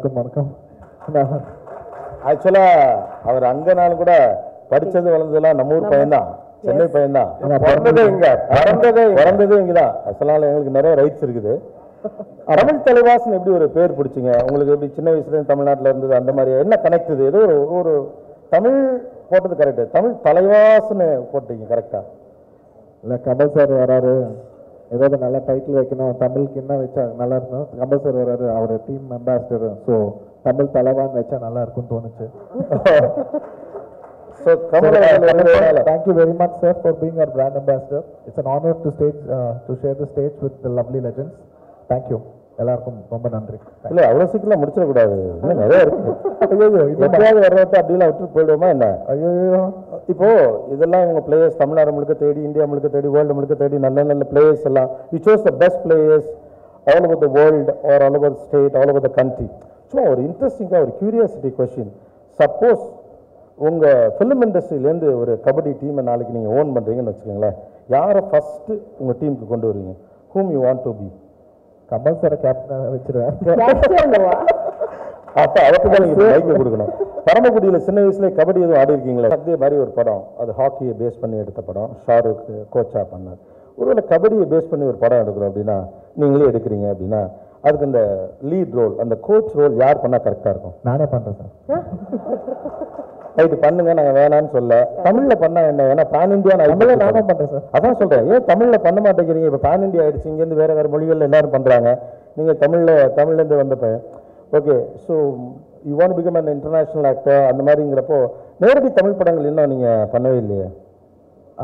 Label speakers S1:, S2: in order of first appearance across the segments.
S1: எல்லாருக்கும் வணக்கம்.
S2: ஆக்சுவலா அவர் அங்கனாலும் கூட படிச்சது வளர்ந்ததெல்லாம் நம்ம ஊர் பையன்தான், சென்னை பையன்தான். பிறந்ததே இங்கதான். அசலால எங்களுக்கு நிறைய ரைட்ஸ் இருக்குது. தமிழ் தலைவாசன் எப்படி ஒரு பேர் பிடிச்சிங்க உங்களுக்கு? எப்படி சின்ன வயசுல தமிழ்நாட்டில் இருந்தது அந்த மாதிரி என்ன கனெக்ட்? ஏதோ ஒரு தமிழ் போட்டது கரெக்டு, தமிழ் தலைவாசன்னு போட்டீங்க கரெக்டா?
S1: இல்லை, கமல் சார் வராரு, ஏதாவது நல்ல டைட்டில் வைக்கணும், தமிழுக்கு என்ன வச்சா நல்லா இருக்கும். கமல் சார் வராரு, our team ambassador, so Tamil தலைவான்னு வச்சா நல்லா இருக்கும்னு தோணுச்சு.
S2: So,
S1: thank you very much, sir, for being our brand ambassador. It's an honor to share the stage with the lovely legends. Thank you. எல்லாருக்கும் ரொம்ப நன்றி.
S2: இல்லை, அவ்வளோ சீக்கிரம் முடிச்சிடக்கூடாது, இன்னும் நிறைய இருக்கு. எப்படியாவது வர்றத அப்படிலாம் விட்டு போயிடுவோமா என்ன?
S1: ஐயோ,
S2: இப்போ இதெல்லாம் இவங்க பிளேயர்ஸ் தமிழ்நாடு முழுக்க தேடி, இந்தியா முழுக்க தேடி, வேர்ல்டு முழுக்க தேடி நல்ல நல்ல பிளேயர்ஸ் எல்லாம் you sous the best players all over the world are all over the state, all over the country. சும்மா ஒரு இன்ட்ரெஸ்டிங்காக ஒரு கியூரியாசிட்டி கொஸ்டின். சப்போஸ் உங்கள் ஃபிலிம் இண்டஸ்ட்ரியிலேருந்து ஒரு கபடி டீமை நாளைக்கு நீங்கள் ஓன் பண்ணுறீங்கன்னு வச்சுக்கோங்களேன், யாரை ஃபஸ்ட்டு உங்கள் டீமுக்கு கொண்டு வருவீங்க? whom you want to be?
S1: Kamal sir captain வச்சிருவேன்.
S2: அப்போ அவருக்கு தான் நீங்கள் பைக்கை கொடுக்கணும். பரமக்குடியில் சின்ன வயசுல கபடி எதுவும் ஆடி இருக்கீங்களா? அதே மாதிரி ஒரு படம், அது ஹாக்கியை பேஸ் பண்ணி எடுத்த படம், ஷாருக் கோச்சா பண்ணார். ஒருவேளை கபடியை பேஸ் பண்ணி ஒரு படம் எடுக்கிறோம் அப்படின்னா, நீங்களே எடுக்கிறீங்க அப்படின்னா, அதுக்கு இந்த லீட் ரோல், அந்த கோச் ரோல் யார் பண்ணால் கரெக்டாக இருக்கும்?
S1: நானே பண்ணுறேன் சார்.
S2: ரைட்டு, பண்ணுங்க, நாங்கள் வேணான்னு சொல்ல. தமிழில் பண்ணா என்ன? ஏன்னா பேன் இண்டியா
S1: நானே பண்ணுறேன் சார்.
S2: அதான் சொல்கிறேன், ஏன் தமிழில் பண்ண மாட்டேங்கிறீங்க? இப்போ பேன் இண்டியா ஆகிடுச்சு, இங்கேருந்து வேறு வேறு மொழிகளில் எல்லாரும் பண்ணுறாங்க, நீங்கள் தமிழ்லேருந்து வந்த பையன். Okay, so you want become an international actor அந்த மாதிரிங்கிறப்போ நேரடி தமிழ் படங்கள் இன்னும் நீங்கள் பண்ணவே இல்லையே?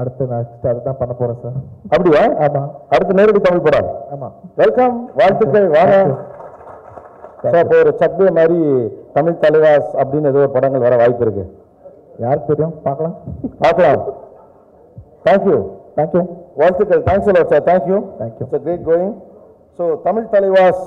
S1: அடுத்து நெக்ஸ்ட் அதுதான் பண்ண போகிறேன் சார்.
S2: அப்படியா?
S1: ஆமாம்,
S2: அடுத்து நேரடி தமிழ் படம்.
S1: ஆமாம்.
S2: வெல்கம், வாழ்த்துக்கள், வாங்க. இப்போ ஒரு சக்தி மாதிரி தமிழ் தலைவாஸ் அப்படின்னு ஏதோ ஒரு படங்கள் வர வாய்ப்பு இருக்கு.
S1: யாருக்கு தெரியும், பார்க்கலாம்.
S2: தேங்க்யூ.
S1: தேங்க்யூ.
S2: வாழ்த்துக்கள். Thanks a lot, sir. Thank you.
S1: Thank you.
S2: It's a great going. So Tamil Thalaivas